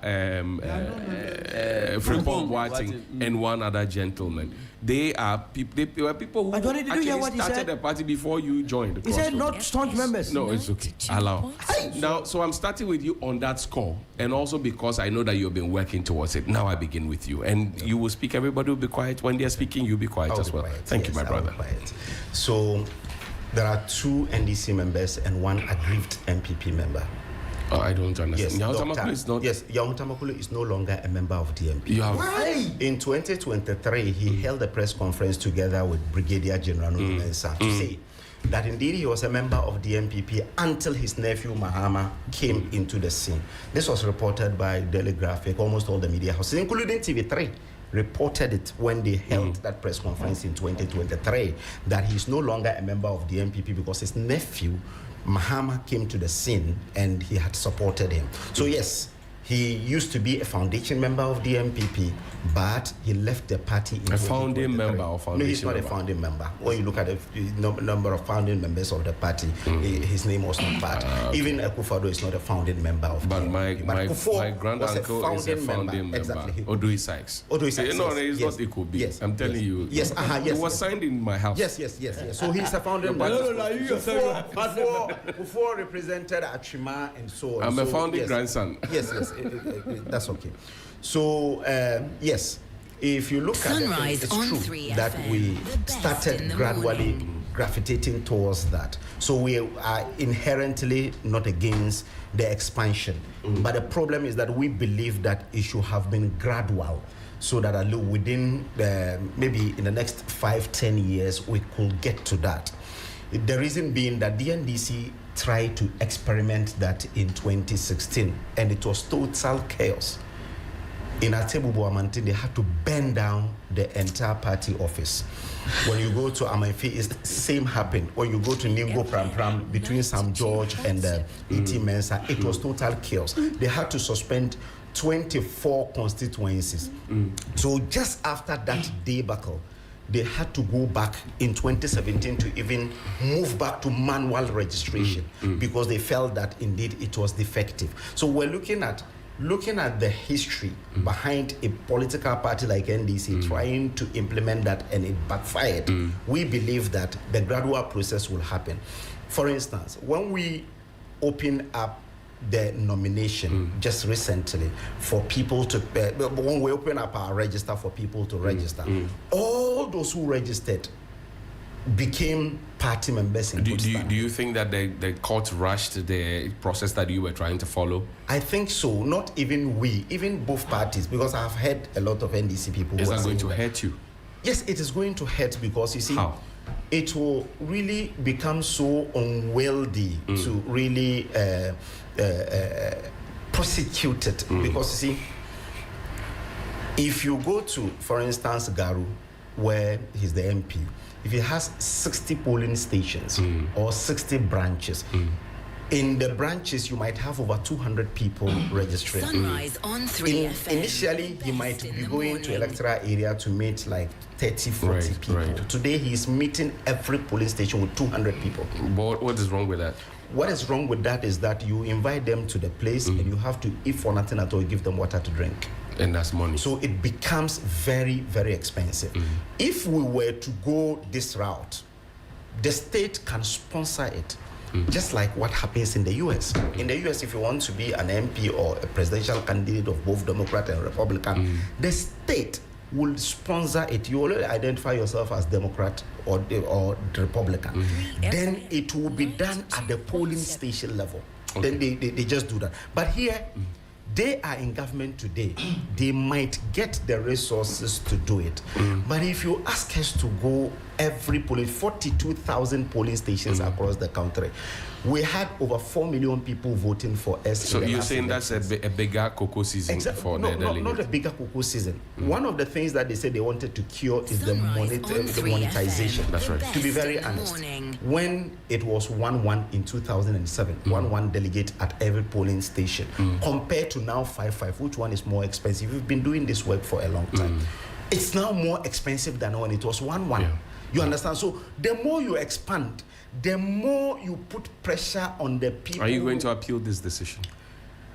Speaker 3: Frimpong Boateng, and one other gentleman. They were people who
Speaker 4: Did you hear what he
Speaker 3: started
Speaker 4: said?
Speaker 3: the party before you joined.
Speaker 4: He said not staunch members.
Speaker 3: No, it's okay. Allow. Now, so I'm starting with you on that score, and also because I know that you've been working towards it. Now I begin with you, and you will speak. Everybody will be quiet. When they're speaking, you be quiet as well. Thank you, my brother.
Speaker 2: So there are 2 NDC members and 1 aggrieved MPP member.
Speaker 3: Oh, I don't understand.
Speaker 2: Yes,
Speaker 3: Nyaho Tamakloe is not.
Speaker 2: Yes, Nyaho Tamakloe is no longer a member of DMP.
Speaker 3: You have.
Speaker 2: In 2023, he held a press conference together with Brigadier General Nunu Mensah to say that indeed he was a member of the MPP until his nephew Mahama came into the scene. This was reported by Daily Graphic, almost all the media houses, including TV3. Reported it when they held that press conference in 2023 that he's no longer a member of the MPP because his nephew Mahama came to the scene and he had supported him. So yes, he used to be a foundation member of the MPP, but he left the party in
Speaker 3: A founding member or foundation?
Speaker 2: No, he's not
Speaker 3: member.
Speaker 2: a founding member. When you look at the number of founding members of the party, his name was not part. Even Akufo-Addo is not a founding member of
Speaker 3: But
Speaker 2: the MPP.
Speaker 3: my
Speaker 2: Kufuor
Speaker 3: grand
Speaker 2: was
Speaker 3: uncle is a founding member.
Speaker 2: Exactly.
Speaker 3: Odui Sykes.
Speaker 2: Odui Sykes,
Speaker 3: No,
Speaker 2: yes,
Speaker 3: it's
Speaker 2: yes.
Speaker 3: not. It could be.
Speaker 2: Yes,
Speaker 3: I'm telling
Speaker 2: yes.
Speaker 3: you.
Speaker 2: Yes,
Speaker 3: It was signed in my house.
Speaker 2: Yes. So he's a founding member. Kufuor represented Achima and so on.
Speaker 3: I'm a founding grandson.
Speaker 2: Yes, that's okay. So, yes, if you look at
Speaker 8: Sunrise
Speaker 2: it,
Speaker 8: on
Speaker 2: it's true
Speaker 8: 3FM,
Speaker 2: that we
Speaker 8: the best
Speaker 2: started
Speaker 8: in the
Speaker 2: gradually
Speaker 8: morning.
Speaker 2: gravitating towards that. So we are inherently not against the expansion. But the problem is that we believe that it should have been gradual so that within maybe in the next 5-10 years, we could get to that. The reason being that the NDC tried to experiment that in 2016, and it was total chaos. In Atebubu Amantin, they had to burn down the entire party office. When you go to Amanfi, it's the same happened. When you go to Ningo Pram between Sam George and E.T. Mensah, it was total chaos. They had to suspend 24 constituencies. So just after that debacle, they had to go back in 2017 to even move back to manual registration because they felt that indeed it was defective. So we're looking at the history behind a political party like NDC trying to implement that, and it backfired. We believe that the gradual process will happen. For instance, when we open up the nomination just recently for people to when we open up our register for people to register, all those who registered became party members in good standing.
Speaker 3: Do you think that the court rushed the process that you were trying to follow?
Speaker 2: I think so. Not even we, even both parties, because I've heard a lot of NDC people.
Speaker 3: Is that going to hurt you?
Speaker 2: Yes, it is going to hurt because you see,
Speaker 3: how?
Speaker 2: It will really become so unwieldy to really prosecute it because you see, if you go to, for instance, Garu, where he's the MP, if he has 60 polling stations or 60 branches, In the branches, you might have over 200 people registering.
Speaker 6: Sunrise on 3FM.
Speaker 2: Initially, he might be going to electoral area to meet like 30, 40 people.
Speaker 3: Right.
Speaker 2: Today, he's meeting every polling station with 200 people.
Speaker 3: But what is wrong with that?
Speaker 2: What is wrong with that is that you invite them to the place and you have to, if for nothing at all, give them water to drink.
Speaker 3: And that's money.
Speaker 2: So it becomes very, very expensive. If we were to go this route, the state can sponsor it. Just like what happens in the US. In the US, if you want to be an MP or a presidential candidate of both Democrat and Republican, the state will sponsor it. You already identify yourself as Democrat or Republican. Then it will be done at the polling station level. Then they just do that. But here, they are in government today. They might get the resources to do it. But if you ask us to go every polling, 42,000 polling stations across the country, we had over 4 million people voting for us.
Speaker 3: So you're saying that's a bigger cocoa season for the delegate?
Speaker 2: Not a bigger cocoa season. One of the things that they said they wanted to cure is the monetization.
Speaker 3: That's right.
Speaker 2: To be very honest, when it was 1-1 in 2007, 1-1 delegate at every polling station, compared to now 5-5, which one is more expensive? We've been doing this work for a long time. It's now more expensive than when it was 1-1.
Speaker 3: Yeah.
Speaker 2: You understand? So the more you expand, the more you put pressure on the people.
Speaker 3: Are you going to appeal this decision?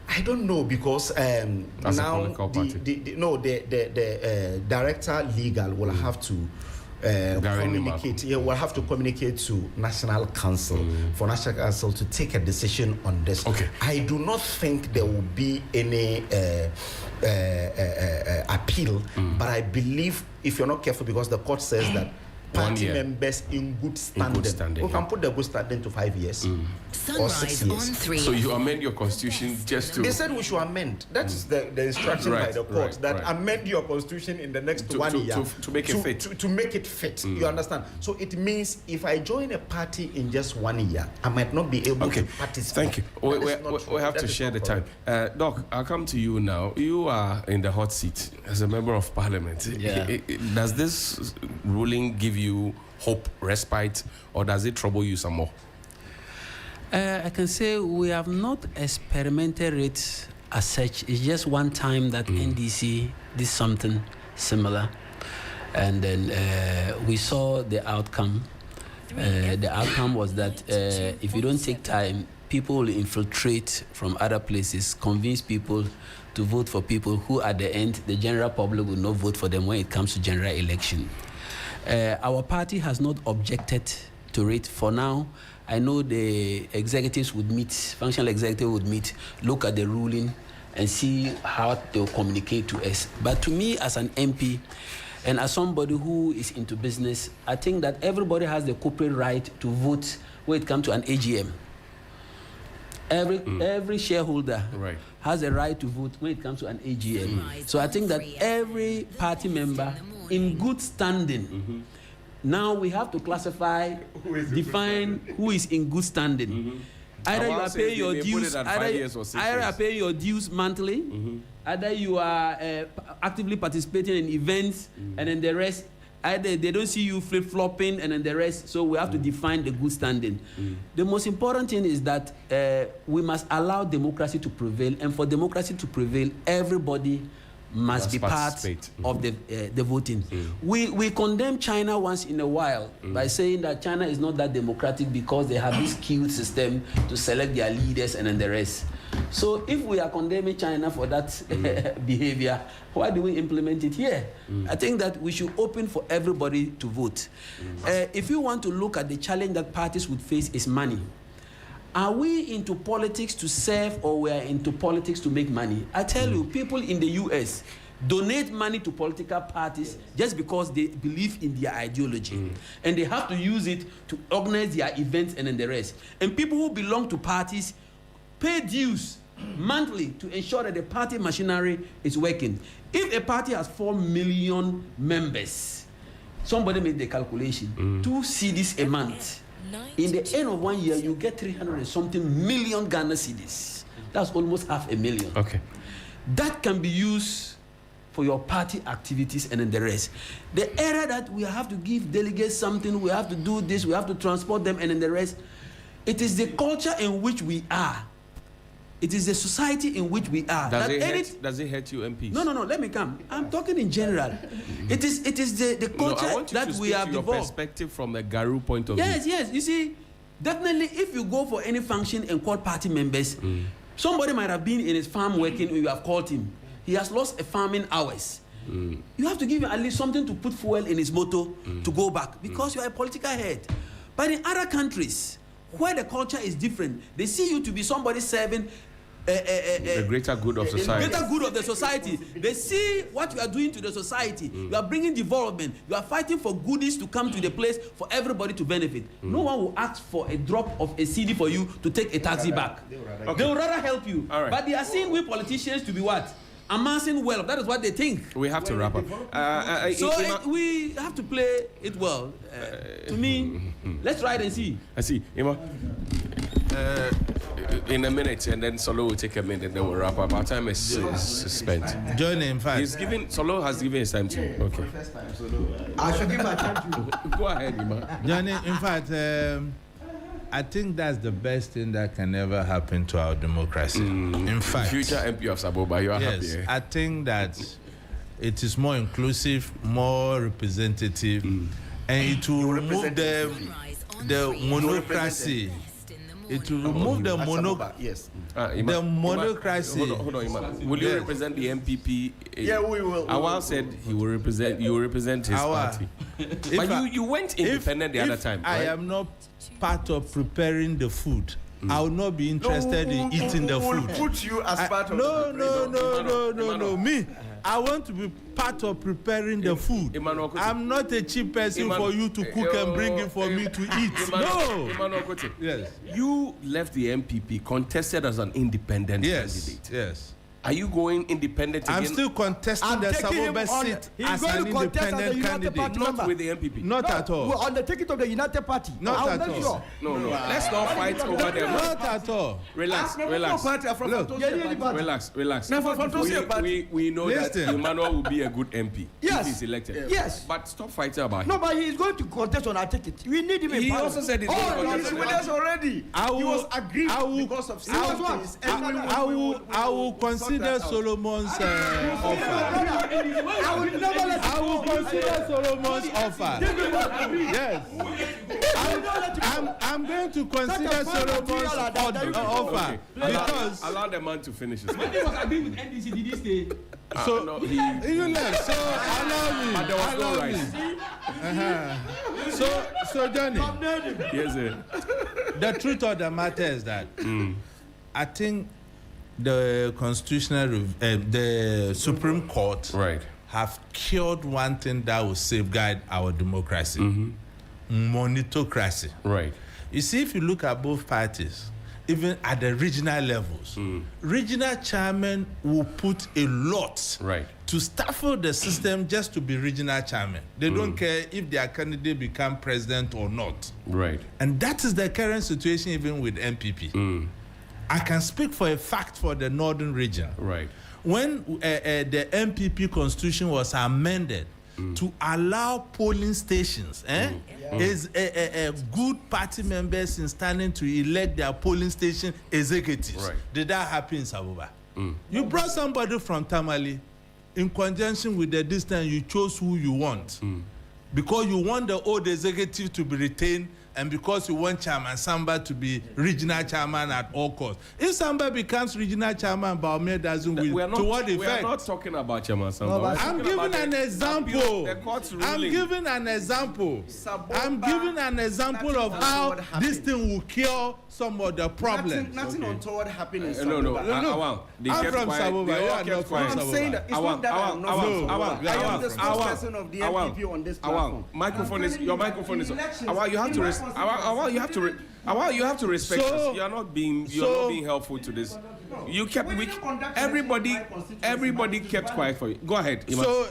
Speaker 2: I don't know, because now the director legal will have to communicate. Yeah, we'll have to communicate to National Council for National Council to take a decision on this.
Speaker 3: Okay.
Speaker 2: I do not think there will be any appeal, but I believe if you're not careful, because the court says that party members in good standing. We can put the good standing to 5 years or 6 years.
Speaker 3: So you amend your constitution just to...
Speaker 2: They said we should amend. That is the instruction by the court, amend your constitution in the next 1 year.
Speaker 3: To make it fit.
Speaker 2: To make it fit. You understand? So it means if I join a party in just 1 year, I might not be able to participate.
Speaker 3: Thank you. We have to share the time. Doc, I'll come to you now. You are in the hot seat as a member of parliament.
Speaker 5: Yeah.
Speaker 3: Does this ruling give you hope, respite, or does it trouble you some more?
Speaker 5: I can say we have not experimented it as such. It's just one time that NDC did something similar, and then we saw the outcome. The outcome was that if you don't take time, people will infiltrate from other places, convince people to vote for people who at the end, the general public will not vote for them when it comes to general election. Our party has not objected to it for now. I know the executives would meet, functional executive would meet, look at the ruling and see how they'll communicate to us. But to me as an MP and as somebody who is into business, I think that everybody has the corporate right to vote when it comes to an AGM. Every shareholder has a right to vote when it comes to an AGM. So I think that every party member in good standing, now we have to classify, define who is in good standing. Either you are paying your dues, either are paying your dues monthly, either you are actively participating in events, and then the rest, either they don't see you flip-flopping, and then the rest. So we have to define the good standing. The most important thing is that we must allow democracy to prevail, and for democracy to prevail, everybody must be part of the voting. We condemn China once in a while by saying that China is not that democratic because they have this queued system to select their leaders and then the rest. So if we are condemning China for that behavior, why do we implement it here? I think that we should open for everybody to vote. If you want to look at the challenge that parties would face is money. Are we into politics to serve, or we are into politics to make money? I tell you, people in the US donate money to political parties just because they believe in their ideology. And they have to use it to organize their events and then the rest. And people who belong to parties pay dues monthly to ensure that the party machinery is working. If a party has 4 million members, somebody made the calculation, 2 cedis a month. In the end of 1 year, you get 300 and something million Ghana cedis. That's almost 500,000.
Speaker 3: Okay.
Speaker 5: That can be used for your party activities and then the rest. The era that we have to give delegates something, we have to do this, we have to transport them and then the rest, It is the culture in which we are. It is the society in which we are.
Speaker 3: Does it hurt you, MPs?
Speaker 5: No. Let me come. I'm talking in general. It is the culture that we have
Speaker 3: your
Speaker 5: developed.
Speaker 3: Perspective from the Garu point of view.
Speaker 5: Yes. You see, definitely, if you go for any function and call party members, somebody might have been in his farm working, and you have called him. He has lost a farming hours. You have to give him at least something to put fuel in his motor to go back, because you are a political head. But in other countries where the culture is different, they see you to be somebody serving
Speaker 3: the greater good of society.
Speaker 5: Greater good of the society. They see what you are doing to the society. You are bringing development. You are fighting for goodies to come to the place for everybody to benefit. No one will ask for a drop of a CD for you to take a taxi back. They will rather help you.
Speaker 3: Right.
Speaker 5: But they are seeing we politicians to be what? Amassing wealth. That is what they think.
Speaker 3: We have to wrap up.
Speaker 5: We have to play it well. To me, let's try it and see.
Speaker 3: I see. Ima, in a minute, and then Solo will take a minute, and then we'll wrap up. Our time is spent.
Speaker 1: Johnny, in fact.
Speaker 3: Solo has given his time too. Okay.
Speaker 4: I should give my time to you.
Speaker 3: Go ahead, Ima.
Speaker 1: Johnny, in fact, I think that's the best thing that can ever happen to our democracy. In fact,
Speaker 3: future MP of Saboba, you are happy.
Speaker 1: Yes, I think that it is more inclusive, more representative, and it will remove the monocracy. It will remove the the monocracy.
Speaker 3: Hold on, Ima. Will you represent the MPP?
Speaker 2: Yeah, we will.
Speaker 3: Awal said he will represent. You will represent his party. But you went independent the other time.
Speaker 1: I am not part of preparing the food. I will not be interested in eating the food.
Speaker 2: We'll put you as part of
Speaker 1: No. Me, I want to be part of preparing the food. I'm not a cheap person for you to cook and bring it for me to eat. No. Yes.
Speaker 3: You left the MPP, contested as an independent candidate.
Speaker 1: Yes.
Speaker 3: Are you going independent again?
Speaker 1: I'm still contesting the Saboba seat as an independent candidate.
Speaker 3: Not with the MPP.
Speaker 1: Not at all.
Speaker 4: On the ticket of the United Party.
Speaker 1: Not at all.
Speaker 4: Sure.
Speaker 3: No. Let's not fight over them.
Speaker 1: Not at all.
Speaker 3: Relax.
Speaker 1: Look.
Speaker 3: Relax. We know that Emmanuel will be a good MP if he's elected.
Speaker 4: Yes.
Speaker 3: But stop fighting about him.
Speaker 4: No, but he's going to contest on our ticket. We need him in
Speaker 3: He
Speaker 4: Parliament.
Speaker 3: also said he's going to contest.
Speaker 2: He's with us already. He was aggrieved because of safety.
Speaker 1: I will consider Solomon's offer.
Speaker 4: I will never let
Speaker 1: I will consider Solomon's offer. Yes. I'm going to consider Solomon's offer because
Speaker 3: allow the man to finish his
Speaker 5: When he was agreeing with NDC, did he stay?
Speaker 3: no,
Speaker 1: you left. So allow me.
Speaker 3: But there was no right.
Speaker 1: So Johnny.
Speaker 3: Yes, sir.
Speaker 1: The truth of the matter is that I think the the Supreme Court have cured one thing that will safeguard our democracy: monitocracy.
Speaker 3: Right.
Speaker 1: You see, if you look at both parties, even at the regional levels, regional chairmen will put a lot to stifle the system just to be regional chairman. They don't care if their candidate become president or not.
Speaker 3: Right.
Speaker 1: And that is the current situation even with MPP. I can speak for a fact for the northern region.
Speaker 3: Right.
Speaker 1: When the MPP constitution was amended to allow polling stations, is a good party members in standing to elect their polling station executives.
Speaker 3: Right.
Speaker 1: Did that happen in Saboba? You brought somebody from Tamale, in conjunction with the distance, you chose who you want. Because you want the old executive to be retained, and because you want Chairman Samba to be regional chairman at all costs. If Samba becomes regional chairman, Baumé doesn't win. To what effect?
Speaker 3: We are not talking about Chairman Samba.
Speaker 4: No,
Speaker 1: I'm giving an example. I'm giving an example of how this thing will cure some of the problems.
Speaker 2: Nothing untoward happened in
Speaker 3: No.
Speaker 2: Saboba.
Speaker 1: I'm from Saboba. You are not from
Speaker 2: I'm saying that it's not that I'm not from Saboba. I am the spokesperson of the MPP on this platform.
Speaker 3: Your microphone is. You have to you have to respect us. You are not being helpful to this. You kept everybody kept quiet for you. Go ahead, Iman.
Speaker 1: So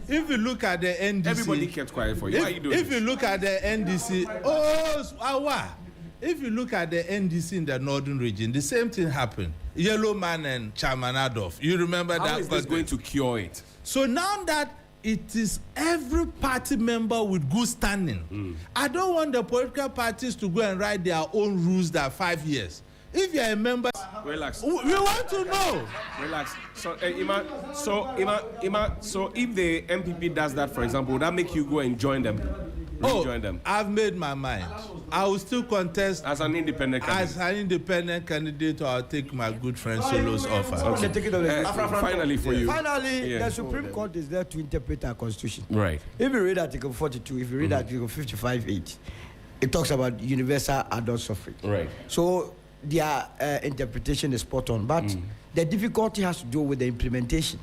Speaker 1: if you look at the NDC,
Speaker 3: everybody kept quiet for you. Why are you doing
Speaker 1: if you look at the NDC, if you look at the NDC in the northern region, the same thing happened. Yellow Man and Chairman Adolf. You remember that?
Speaker 3: How is this going to cure it?
Speaker 1: So now that it is every party member with good standing. I don't want the political parties to go and write their own rules that 5 years. If you are a member,
Speaker 3: relax.
Speaker 1: We want to know.
Speaker 3: Relax. So, so if the MPP does that, for example, would that make you go and join them? Join them?
Speaker 1: I've made my mind. I will still contest
Speaker 3: as an independent candidate.
Speaker 1: As an independent candidate, I'll take my good friend Solo's offer.
Speaker 3: Finally, for you.
Speaker 4: Finally, the Supreme Court is there to interpret our Constitution.
Speaker 3: Right.
Speaker 4: If you read Article 42, if you read Article 55(8), it talks about universal adult suffrage.
Speaker 3: Right.
Speaker 4: So their interpretation is spot on, but the difficulty has to do with the implementation.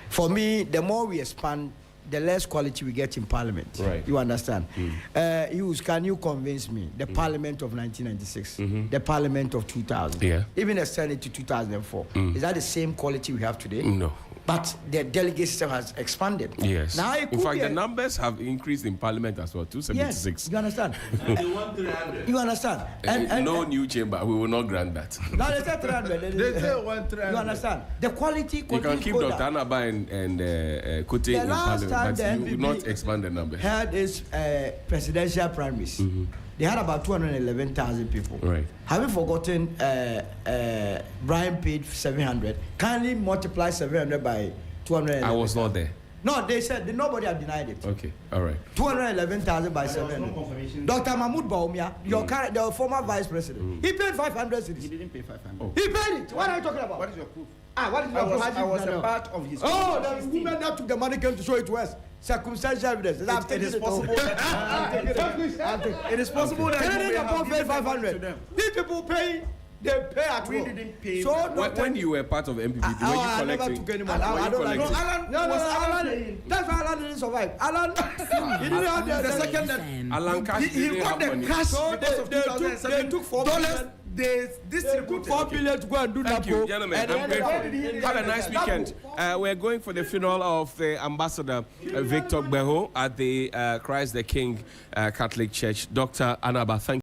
Speaker 4: For me, the more we expand, the less quality we get in Parliament.
Speaker 3: Right.
Speaker 4: You understand? Can you convince me? The Parliament of 1996, the Parliament of 2000, even extended to 2004, is that the same quality we have today?
Speaker 3: No.
Speaker 4: But the delegate system has expanded.
Speaker 3: Yes.
Speaker 4: Now
Speaker 3: in fact, the numbers have increased in Parliament as well, 276.
Speaker 4: Yes, you understand? You understand?
Speaker 3: And no new chamber, we will not grant that.
Speaker 4: No, they say 300.
Speaker 1: They say 100.
Speaker 4: You understand? The quality.
Speaker 3: You can keep Dr. Anaba and Kote in Parliament, but you will not expand the numbers.
Speaker 4: Had its presidential primaries. They had about 211,000 people.
Speaker 3: Right.
Speaker 4: Having forgotten, Brian paid 700. Kindly multiply 700 by 211.
Speaker 3: I was not there.
Speaker 4: No, they said nobody had denied it.
Speaker 3: Okay, all right.
Speaker 4: 211,000 by 700. Dr. Mahmoud Baumia, the former vice president, he paid 500 cities.
Speaker 2: He didn't pay 500.
Speaker 4: He paid it. What are you talking about?
Speaker 2: What is your proof?
Speaker 4: What is your proof?
Speaker 2: I was a part of his.
Speaker 4: Oh, the woman that took the money came to show it to us. Circumstantial evidence.
Speaker 2: It is possible. It is possible that
Speaker 4: Canadian people pay 500. These people pay. They pay at
Speaker 2: We
Speaker 4: all.
Speaker 2: didn't pay.
Speaker 4: So
Speaker 3: when you were part of MPP, were you
Speaker 4: I never
Speaker 3: collecting?
Speaker 4: took any money. I don't like it.
Speaker 2: Alan,
Speaker 4: No,
Speaker 2: was
Speaker 4: Alan.
Speaker 2: paying?
Speaker 4: That's why Alan didn't survive. Alan, he didn't have the second.
Speaker 3: Alan Cash
Speaker 2: He
Speaker 3: didn't
Speaker 2: got
Speaker 3: have
Speaker 2: the
Speaker 3: money.
Speaker 2: cash
Speaker 4: So
Speaker 2: because of
Speaker 4: they
Speaker 2: 2007
Speaker 4: took $4 billion.
Speaker 2: They
Speaker 4: Took
Speaker 2: distributed.
Speaker 4: 4 billion to go and do
Speaker 3: Thank
Speaker 4: that.
Speaker 3: you, gentlemen. I'm grateful. Have a nice weekend. We're going for the funeral of the Ambassador Victor Beho at the Christ the King Catholic Church. Dr. Anaba, thank you.